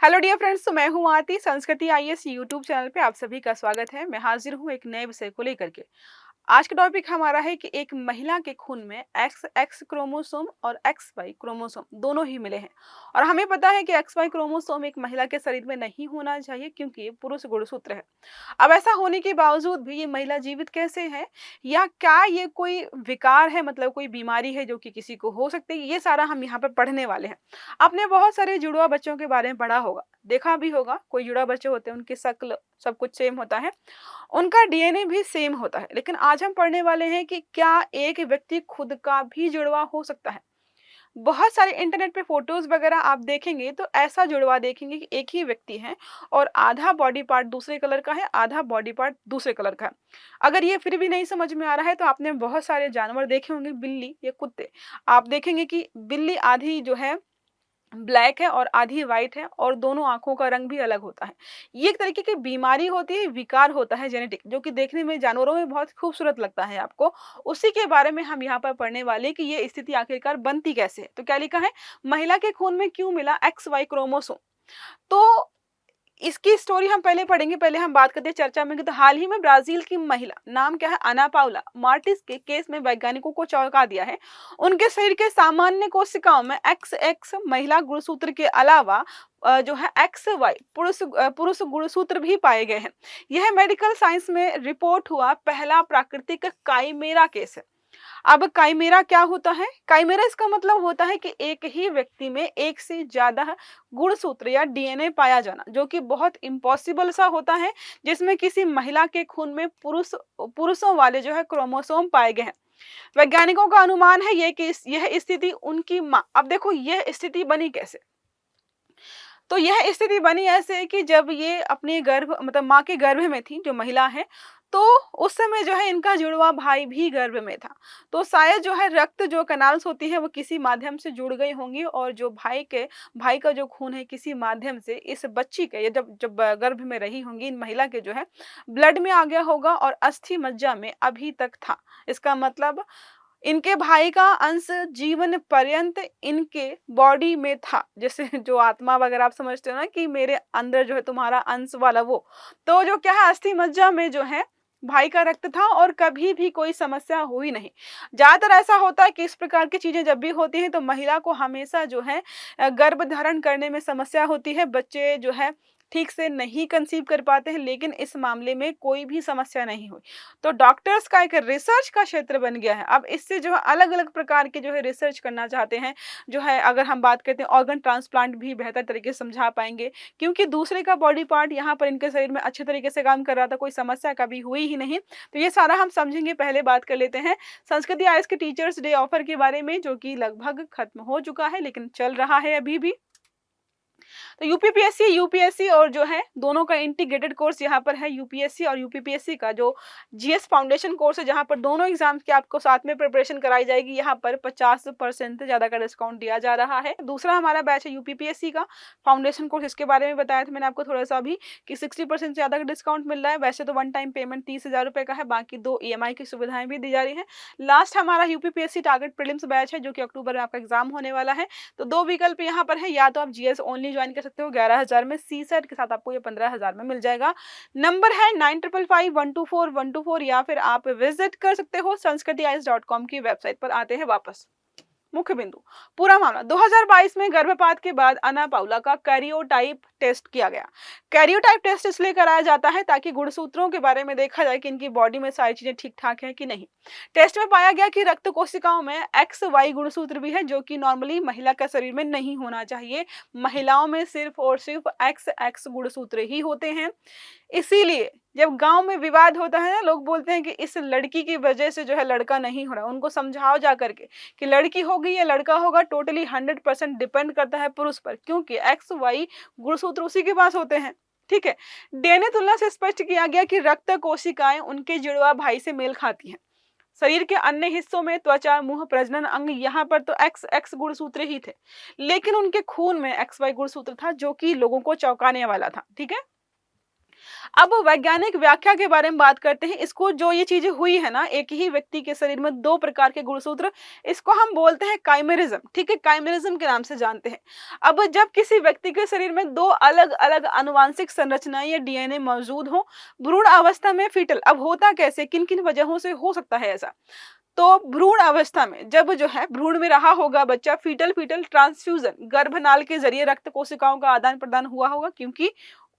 Hello dear friends, तो मैं हूं आरती। संस्कृति आईएएस यूट्यूब चैनल पे आप सभी का स्वागत है। मैं हाजिर हूं एक नए विषय को लेकर के। आज का टॉपिक हमारा है कि एक महिला के खून में एक्स एक्स क्रोमोसोम और एक्स वाई क्रोमोसोम दोनों ही मिले हैं। और हमें पता है कि एक्स वाई क्रोमोसोम एक महिला के शरीर में नहीं होना चाहिए क्योंकि ये पुरुष गुणसूत्र है। अब ऐसा होने के बावजूद भी ये महिला जीवित कैसे है, या क्या ये कोई विकार है, मतलब कोई बीमारी है जो कि किसी को हो सकती है, ये सारा हम यहाँ पर पढ़ने वाले हैं। आपने बहुत सारे जुड़वा बच्चों के बारे में पढ़ा होगा, देखा भी होगा। कोई जुड़वा बच्चे होते हैं, उनकी शक्ल सब कुछ सेम होता है, उनका डीएनए भी सेम होता है। लेकिन आज हम पढ़ने वाले हैं कि क्या एक व्यक्ति खुद का भी जुड़वा हो सकता है। बहुत सारे इंटरनेट पे फोटोज वगैरह आप देखेंगे तो ऐसा जुड़वा देखेंगे कि एक ही व्यक्ति है और आधा बॉडी पार्ट दूसरे कलर का है, आधा बॉडी पार्ट दूसरे कलर का है। अगर ये फिर भी नहीं समझ में आ रहा है तो आपने बहुत सारे जानवर देखे होंगे, बिल्ली या कुत्ते। आप देखेंगे कि बिल्ली आधी जो है ब्लैक है और आधी वाइट है, और दोनों आंखों का रंग भी अलग होता है। ये एक तरीके की बीमारी होती है, विकार होता है जेनेटिक, जो कि देखने में जानवरों में बहुत खूबसूरत लगता है आपको। उसी के बारे में हम यहाँ पर पढ़ने वाले हैं कि ये स्थिति आखिरकार बनती कैसे है। तो क्या लिखा है, महिला के खून में क्यों मिला एक्स वाई क्रोमोसोम। तो इसकी स्टोरी हम पहले पढ़ेंगे। पहले हम बात करते हैं चर्चा में कि तो हाल ही में ब्राजील की महिला, नाम क्या है, अना पाउला मार्टिस के केस में वैज्ञानिकों को चौंका दिया है। उनके शरीर के सामान्य कोशिकाओं में एक्स एक्स महिला गुणसूत्र के अलावा जो है एक्स वाई पुरुष गुणसूत्र भी पाए गए हैं। यह मेडिकल साइंस में रिपोर्ट हुआ पहला प्राकृतिक काइमेरा केस है। अब काइमेरा क्या होता है? काइमेरा इसका मतलब होता है कि एक ही व्यक्ति में एक से ज्यादा गुणसूत्र या डीएनए पाया जाना, जो कि बहुत इम्पॉसिबल सा होता है, जिसमें किसी महिला के खून में पुरुषों वाले जो है क्रोमोसोम पाए गए हैं। वैज्ञानिकों का अनुमान है ये कि यह स्थिति उनकी माँ, अब देखो यह स्थिति बनी कैसे। तो यह स्थिति बनी ऐसे कि जब ये अपने गर्भ मतलब माँ के गर्भ में थी, जो महिला है, तो उस समय जो है इनका जुड़वा भाई भी गर्भ में था। तो शायद जो है रक्त जो कनाल्स होती है वो किसी माध्यम से जुड़ गई होंगी, और जो भाई का जो खून है किसी माध्यम से इस बच्ची के, ये जब जब गर्भ में रही होंगी, इन महिला के जो है ब्लड में आ गया होगा और अस्थि मज्जा में अभी तक था। इसका मतलब इनके भाई का अंश जीवन पर्यंत इनके बॉडी में था। जैसे जो आत्मा वगैरह आप समझते हो ना कि मेरे अंदर जो है तुम्हारा अंश वाला, वो तो जो क्या है अस्थि मज्जा में जो है भाई का रक्त था, और कभी भी कोई समस्या हुई नहीं। ज्यादातर ऐसा होता है कि इस प्रकार की चीजें जब भी होती हैं तो महिला को हमेशा जो है गर्भ धारण करने में समस्या होती है, बच्चे जो है ठीक से नहीं कंसीव कर पाते हैं। लेकिन इस मामले में कोई भी समस्या नहीं हुई। तो डॉक्टर्स का एक रिसर्च का क्षेत्र बन गया है। अब इससे जो है अलग अलग प्रकार के जो है रिसर्च करना चाहते हैं। जो है अगर हम बात करते हैं ऑर्गन ट्रांसप्लांट भी बेहतर तरीके से समझा पाएंगे, क्योंकि दूसरे का बॉडी पार्ट यहाँ पर इनके शरीर में अच्छे तरीके से काम कर रहा था, कोई समस्या कभी हुई ही नहीं। तो ये सारा हम समझेंगे। पहले बात कर लेते हैं संस्कृति आईएएस के टीचर्स डे ऑफर के बारे में, जो कि लगभग खत्म हो चुका है लेकिन चल रहा है अभी भी। तो यूपीपीएससी यूपीएससी और जो है दोनों का इंटीग्रेटेड कोर्स यहाँ पर है। यूपीएससी और यूपीपीएससी का जो जीएस फाउंडेशन कोर्स है, जहाँ पर दोनों एग्जाम्स की आपको साथ में प्रिपरेशन कराई जाएगी, यहाँ पर 50% से ज्यादा का डिस्काउंट दिया जा रहा है। दूसरा हमारा बैच है यूपीपीएससी का फाउंडेशन कोर्स। इसके बारे में बताया था मैंने आपको थोड़ा सा अभी कि 60% से ज्यादा का डिस्काउंट मिल रहा है। वैसे तो वन टाइम पेमेंट 30,000 रुपए का है, बाकी 2 ईएमआई की सुविधाएं भी दी जा रही है। लास्ट हमारा यूपीपीएससी टारगेट प्रीलिम्स बैच है, जो कि अक्टूबर में आपका एग्जाम होने वाला है। तो 2 विकल्प यहाँ पर है, या तो आप जीएस ओनली ज्वाइन कर सकते हो 11,000 में, सी सेट के साथ आपको ये 15,000 में मिल जाएगा। नंबर है 9555124124, या फिर आप विजिट कर सकते हो sanskritiyes.com की वेबसाइट पर। आते हैं वापस मुख्य बिंदु, पूरा मामला। 2022 में गर्भपात के बाद अना पाउला का कैरियोटाइप टेस्ट किया गया। कैरियोटाइप टेस्ट इसलिए कराया जाता है ताकि गुणसूत्रों के बारे में देखा जाए कि इनकी बॉडी में सारी चीजें ठीक ठाक है कि नहीं। टेस्ट में पाया गया कि रक्त कोशिकाओं में एक्स वाई गुणसूत्र भी है, जो कि नॉर्मली महिला का शरीर में नहीं होना चाहिए। महिलाओं में सिर्फ और सिर्फ एक्स एक्स गुणसूत्र ही होते हैं। इसीलिए जब गांव में विवाद होता है ना, लोग बोलते हैं कि इस लड़की की वजह से जो है लड़का नहीं हो रहा। उनको समझाओ जा करके कि लड़की होगी या लड़का होगा, टोटली 100% डिपेंड करता है पुरुष पर, क्योंकि एक्स वाई गुणसूत्र उसी के पास होते हैं। ठीक है। डीएनए तुलना से स्पष्ट किया गया कि रक्त कोशिकाएं उनके जुड़वा भाई से मेल खाती हैं। शरीर के अन्य हिस्सों में त्वचा, मुंह, प्रजनन अंग, यहाँ पर तो एक्स एक्स गुणसूत्र ही थे, लेकिन उनके खून में एक्स वाई गुणसूत्र था, जो कि लोगों को चौंकाने वाला था। ठीक है। अब वैज्ञानिक व्याख्या के बारे में बात करते हैं। इसको जो ये चीजें हुई है ना, एक ही व्यक्ति के शरीर में दो प्रकार के गुणसूत्र, इसको हम बोलते हैं काइमेरिज्म। ठीक है, काइमेरिज्म के नाम से जानते हैं। अब जब किसी व्यक्ति के शरीर में दो अलग अलग आनुवांशिक संरचनाएं या डीएनए मौजूद हो भ्रूण अवस्था में फीटल, अब होता कैसे, किन किन वजहों से हो सकता है ऐसा। तो भ्रूण अवस्था में जब जो है भ्रूण में रहा होगा बच्चा, फीटल फीटल ट्रांसफ्यूजन, गर्भनाल के जरिए रक्त कोशिकाओं का आदान प्रदान हुआ होगा, क्योंकि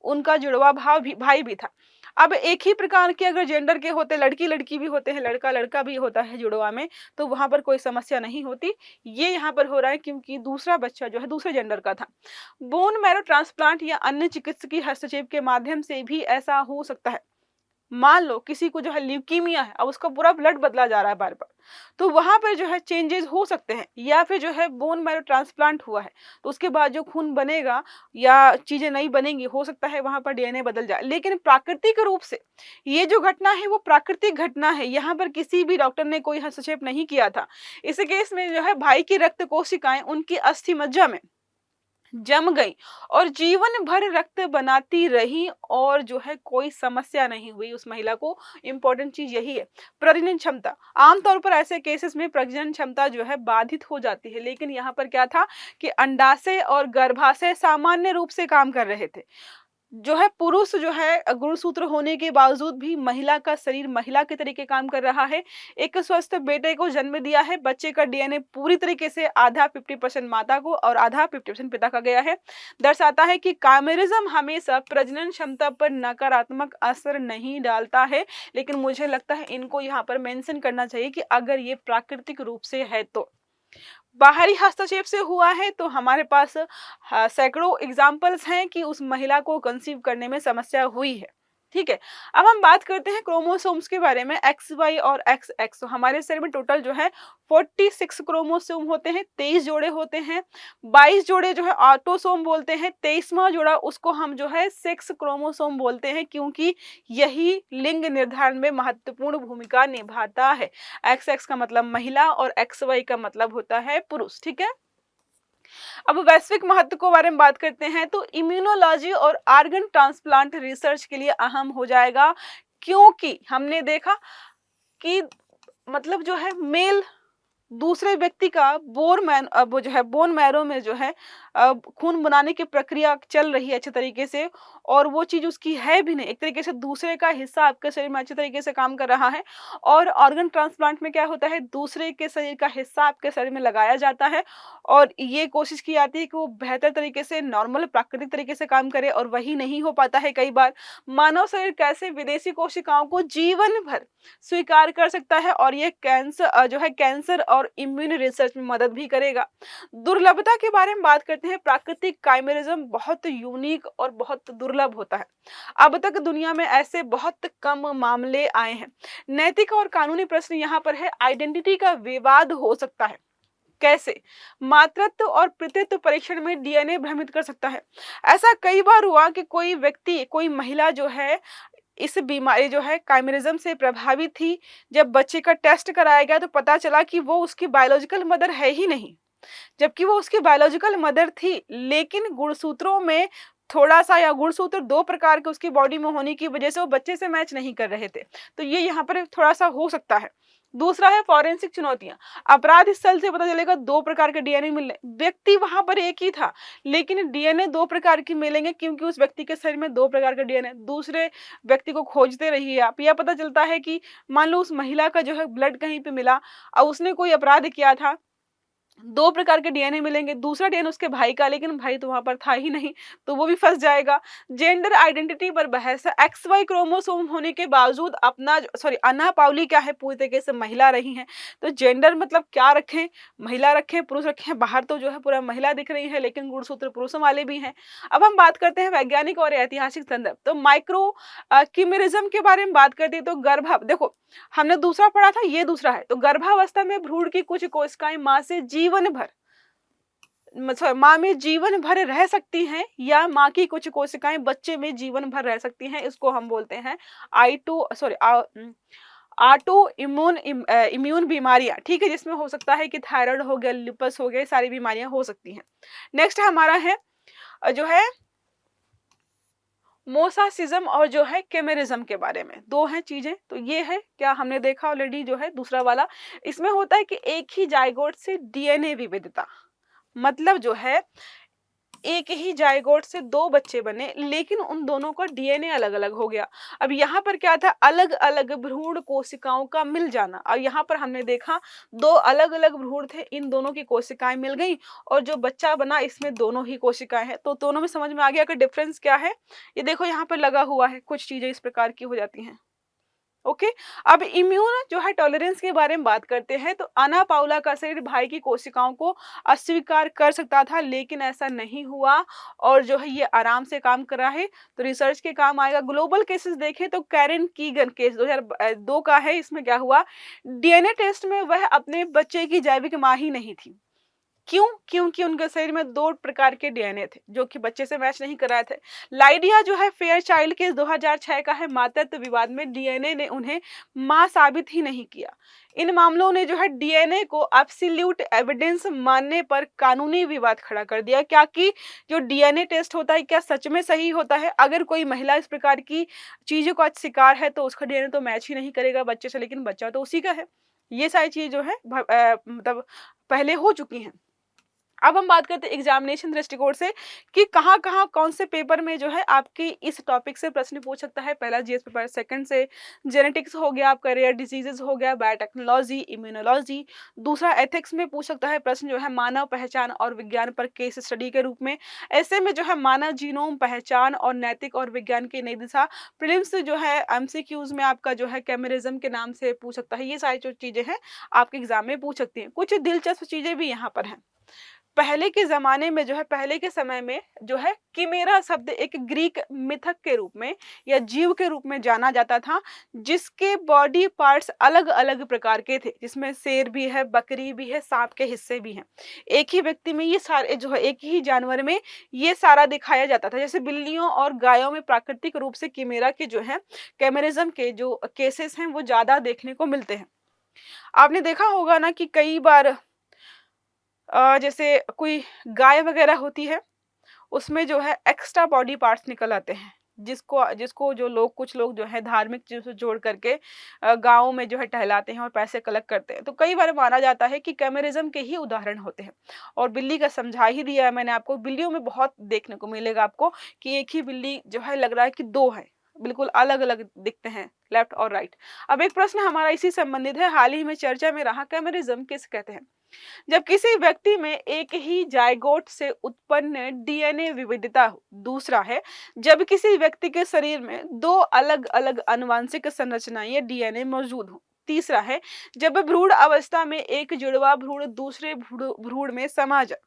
उनका जुड़वा भाव भी भाई भी था। अब एक ही प्रकार के अगर जेंडर के होते, लड़की लड़की भी होते हैं, लड़का लड़का भी होता है जुड़वा में, तो वहां पर कोई समस्या नहीं होती। ये यहाँ पर हो रहा है क्योंकि दूसरा बच्चा जो है दूसरे जेंडर का था। बोन मैरो ट्रांसप्लांट या अन्य चिकित्सकीय हस्तक्षेप के माध्यम से भी ऐसा हो सकता है। मान लो किसी को जो है ल्यूकीमिया है, अब उसका पूरा ब्लड बदला जा रहा है बार बार, तो वहां पर जो है चेंजेस हो सकते हैं। या फिर जो है बोन मैरो ट्रांसप्लांट हुआ है, तो उसके बाद जो खून बनेगा या चीजें नई बनेंगी, हो सकता है वहां पर डीएनए बदल जाए। लेकिन प्राकृतिक रूप से ये जो घटना है वो प्राकृतिक घटना है, यहाँ पर किसी भी डॉक्टर ने कोई हस्तक्षेप नहीं किया था। इस केस में जो है भाई की रक्त कोशिकाएं उनकी अस्थि मज्जा में जम गई और जीवन भर रक्त बनाती रही, और जो है कोई समस्या नहीं हुई उस महिला को। इंपॉर्टेंट चीज यही है। प्रजनन क्षमता, आमतौर पर ऐसे केसेस में प्रजनन क्षमता जो है बाधित हो जाती है, लेकिन यहाँ पर क्या था कि अंडाशय और गर्भाशय सामान्य रूप से काम कर रहे थे। जो है पुरुष जो है गुणसूत्र होने के बावजूद भी महिला का शरीर महिला के तरीके काम कर रहा है। एक स्वस्थ बेटे को जन्म दिया है। बच्चे का डीएनए पूरी तरीके से आधा 50% माता को और आधा 50% पिता का गया है। दर्शाता है कि कामेरिज्म हमेशा प्रजनन क्षमता पर नकारात्मक असर नहीं डालता है। लेकिन मुझे लगता है इनको यहाँ पर मेंशन करना चाहिए कि अगर ये प्राकृतिक रूप से है तो। बाहरी हस्तक्षेप से हुआ है तो हमारे पास सैकड़ों एग्जाम्पल्स हैं कि उस महिला को कंसीव करने में समस्या हुई है। ठीक है, अब हम बात करते हैं क्रोमोसोम्स के बारे में, एक्स वाई और एक्स एक्स। तो हमारे शरीर में टोटल जो है 46 क्रोमोसोम होते हैं, 23 जोड़े होते हैं। 22 जोड़े जो है ऑटोसोम बोलते हैं, 23वां जोड़ा उसको हम जो है सेक्स क्रोमोसोम बोलते हैं, क्योंकि यही लिंग निर्धारण में महत्वपूर्ण भूमिका निभाता है। एक्स एक्स का मतलब महिला और एक्स वाई का मतलब होता है पुरुष। ठीक है, अब वैश्विक महत्व के बारे में बात करते हैं तो इम्यूनोलॉजी और ऑर्गन ट्रांसप्लांट रिसर्च के लिए अहम हो जाएगा, क्योंकि हमने देखा कि मतलब जो है मेल दूसरे व्यक्ति का वो जो है बोन मैरो में जो है खून बनाने की प्रक्रिया चल रही है अच्छे तरीके से, और वो चीज उसकी है भी नहीं। एक तरीके से दूसरे का हिस्सा आपके शरीर में अच्छे तरीके से काम कर रहा है। और ऑर्गन ट्रांसप्लांट में क्या होता है, दूसरे के शरीर का हिस्सा आपके शरीर में लगाया जाता है और ये कोशिश की जाती है कि वो बेहतर तरीके से नॉर्मल प्राकृतिक तरीके से काम करे, और वही नहीं हो पाता है कई बार। मानव शरीर कैसे विदेशी कोशिकाओं को जीवन भर स्वीकार कर सकता है, और ये कैंसर जो है कैंसर और इम्यून रिसर्च में मदद भी करेगा। दुर्लभता के बारे में बात करते हैं। प्राकृतिक काइमेरिज्म बहुत यूनिक और बहुत दुर्लभ होता है। अब तक दुनिया में ऐसे बहुत कम मामले आए हैं। नैतिक और कानूनी प्रश्न यहाँ पर है। आइडेंटिटी का विवाद हो सकता है। कैसे? मातृत्व और पितृत्व परीक्षण में डीएनए भ्रमित कर सकता है। ऐसा कई बार हुआ कि कोई व्यक्ति, कोई महिला जो है इस बीमारी जो है काइमेरिज्म से प्रभावित थी। जब बच्चे का टेस्ट कराया गया तो पता चला कि वो उसकी बायोलॉजिकल मदर है ही नहीं, जबकि वो उसकी बायोलॉजिकल मदर थी। लेकिन गुणसूत्रों में थोड़ा सा, या गुणसूत्र दो प्रकार के उसकी बॉडी में होने की वजह से वो बच्चे से मैच नहीं कर रहे थे। तो ये यहाँ पर थोड़ा सा हो सकता है। दूसरा है फॉरेंसिक चुनौतियां। अपराध स्थल से पता चलेगा दो प्रकार के डीएनए मिलने, व्यक्ति वहां पर एक ही था लेकिन डीएनए दो प्रकार की मिलेंगे, क्योंकि उस व्यक्ति के शरीर में दो प्रकार के डीएनए। दूसरे व्यक्ति को खोजते रहिए आप। यह पता चलता है कि मान लो उस महिला का जो है ब्लड कहीं पे मिला और उसने कोई अपराध किया था, दो प्रकार के डीएनए मिलेंगे। दूसरा डीएनए उसके भाई का, लेकिन भाई तो वहां पर था ही नहीं, तो वो भी फंस जाएगा। जेंडर आइडेंटिटी पर बहस है। एक्स वाई क्रोमोसोम होने के बावजूद अन्ना पाउली क्या है, पूरी तरीके से महिला रही हैं। तो जेंडर मतलब क्या रखें, महिला रखें पुरुष रखें, बाहर तो जो है पूरा महिला दिख रही है लेकिन गुणसूत्र पुरुषों वाले भी हैं। अब हम बात करते हैं वैज्ञानिक और ऐतिहासिक संदर्भ। तो माइक्रो किमेरिज्म के बारे में बात करते हैं तो देखो हमने दूसरा पढ़ा था, ये दूसरा है। तो गर्भावस्था में भ्रूण की कुछ कोशिकाएं मां से जीवन भर माँ में जीवन भर रह सकती हैं, या माँ की कुछ कोशिकाएं बच्चे में जीवन भर रह सकती हैं। इसको हम बोलते हैं ऑटो इम्यून बीमारियां। ठीक है, जिसमें हो सकता है कि थायराइड हो गया, लुपस हो गया, सारी बीमारियां हो सकती हैं। नेक्स्ट हमारा है जो है मोसासिज्म और जो है केमेरिज्म के बारे में, दो हैं चीजें। तो ये है क्या हमने देखा ऑलरेडी, जो है दूसरा वाला, इसमें होता है कि एक ही जाइगोट से डीएनए विविधता, मतलब जो है एक ही जाइगोट से दो बच्चे बने लेकिन उन दोनों का डीएनए अलग अलग हो गया। अब यहाँ पर क्या था, अलग अलग भ्रूण कोशिकाओं का मिल जाना। और यहाँ पर हमने देखा दो अलग अलग भ्रूण थे, इन दोनों की कोशिकाएं मिल गई और जो बच्चा बना इसमें दोनों ही कोशिकाएं हैं। तो दोनों में समझ में आ गया कि डिफरेंस क्या है। ये देखो यहाँ पर लगा हुआ है, कुछ चीजें इस प्रकार की हो जाती हैं। ओके। अब इम्यून जो है टॉलरेंस के बारे में बात करते हैं। तो आना पाउला का शरीर भाई की कोशिकाओं को अस्वीकार कर सकता था लेकिन ऐसा नहीं हुआ और जो है ये आराम से काम कर रहा है। तो रिसर्च के काम आएगा। ग्लोबल केसेस देखें तो कैरेन कीगन केस 2002 का है। इसमें क्या हुआ, डीएनए टेस्ट में वह अपने बच्चे की जैविक मां ही नहीं थी। क्यों? क्योंकि उनके शरीर में दो प्रकार के डीएनए थे जो कि बच्चे से मैच नहीं कर रहे थे। लाइडिया जो है फेयर चाइल्ड केस 2006 का है। मातृत्व विवाद में डीएनए ने उन्हें मां साबित ही नहीं किया। इन मामलों ने जो है डीएनए को एब्सोल्यूट एविडेंस मानने पर कानूनी विवाद खड़ा कर दिया। क्या कि जो डीएनए टेस्ट होता है क्या सच में सही होता है? अगर कोई महिला इस प्रकार की चीजों का शिकार है तो उसका डीएनए तो मैच ही नहीं करेगा बच्चे से, लेकिन बच्चा तो उसी का है। ये सारी चीज जो है मतलब पहले हो चुकी हैं। अब हम बात करते हैं एग्जामिनेशन दृष्टिकोण से कि कहाँ कहाँ कौन से पेपर में जो है आपकी इस टॉपिक से प्रश्न पूछ सकता है। पहला जीएस पेपर, सेकंड से जेनेटिक्स हो गया, आपका रेयर डिजीजेस हो गया, बायोटेक्नोलॉजी, इम्यूनोलॉजी। दूसरा एथिक्स में पूछ सकता है प्रश्न जो है मानव पहचान और विज्ञान पर केस स्टडी के रूप में। ऐसे में जो है मानव जीनोम पहचान और नैतिक और विज्ञान की नई दिशा। प्रीलिम्स जो है एमसीक्यूज में आपका जो है कैमरिज्म के नाम से पूछ सकता है। ये सारी जो चीजें हैं आपके एग्जाम में पूछ सकती हैं। कुछ दिलचस्प चीजें भी यहाँ पर हैं। पहले के जमाने में जो है, पहले के समय में जो है किमेरा शब्द एक ग्रीक मिथक के रूप में या जीव के रूप में जाना जाता था जिसके बॉडी पार्ट्स अलग अलग प्रकार के थे, जिसमें शेर भी है, बकरी भी है, सांप के हिस्से भी हैं। एक ही व्यक्ति में ये सारे जो है, एक ही जानवर में ये सारा दिखाया जाता था। जैसे बिल्लियों और गायों में प्राकृतिक रूप से किमेरा के जो है कैमरिज्म के जो केसेस हैं वो ज्यादा देखने को मिलते हैं। आपने देखा होगा ना कि कई बार जैसे कोई गाय वगैरह होती है उसमें जो है एक्स्ट्रा बॉडी पार्ट्स निकल आते हैं, जिसको जिसको जो लोग, कुछ लोग जो है धार्मिक चीजों से जोड़ करके गाँव में जो है टहलाते हैं और पैसे कलेक्ट करते हैं। तो कई बार माना जाता है कि कैमरिज्म के ही उदाहरण होते हैं। और बिल्ली का समझा ही दिया है मैंने आपको। बिल्लियों में बहुत देखने को मिलेगा आपको कि एक ही बिल्ली जो है लग रहा है कि दो है, बिल्कुल अलग अलग दिखते हैं, लेफ्ट और राइट। अब एक प्रश्न हमारा इसी संबंधित है, हाल ही में चर्चा में रहा, कैमरिज्म किसे कहते हैं? जब किसी व्यक्ति में एक ही जाइगोट से उत्पन्न डीएनए विविधता हो। दूसरा है जब किसी व्यक्ति के शरीर में दो अलग अलग आनुवंशिक संरचनाएं या डीएनए मौजूद हो। तीसरा है जब भ्रूण अवस्था में एक जुड़वा भ्रूण दूसरे भ्रूण में समा जाए।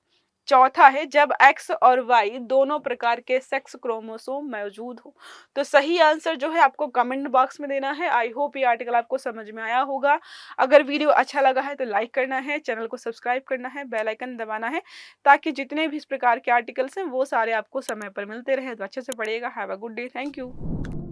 चौथा है जब एक्स और वाई दोनों प्रकार के सेक्स क्रोमोसोम मौजूद हो। तो सही आंसर जो है आपको कमेंट बॉक्स में देना है। आई होप ये आर्टिकल आपको समझ में आया होगा। अगर वीडियो अच्छा लगा है तो लाइक करना है, चैनल को सब्सक्राइब करना है, बेल आइकन दबाना है ताकि जितने भी इस प्रकार के आर्टिकल्स हैं वो सारे आपको समय पर मिलते रहे। तो अच्छे से पढ़िएगा। Have a good day. Thank you.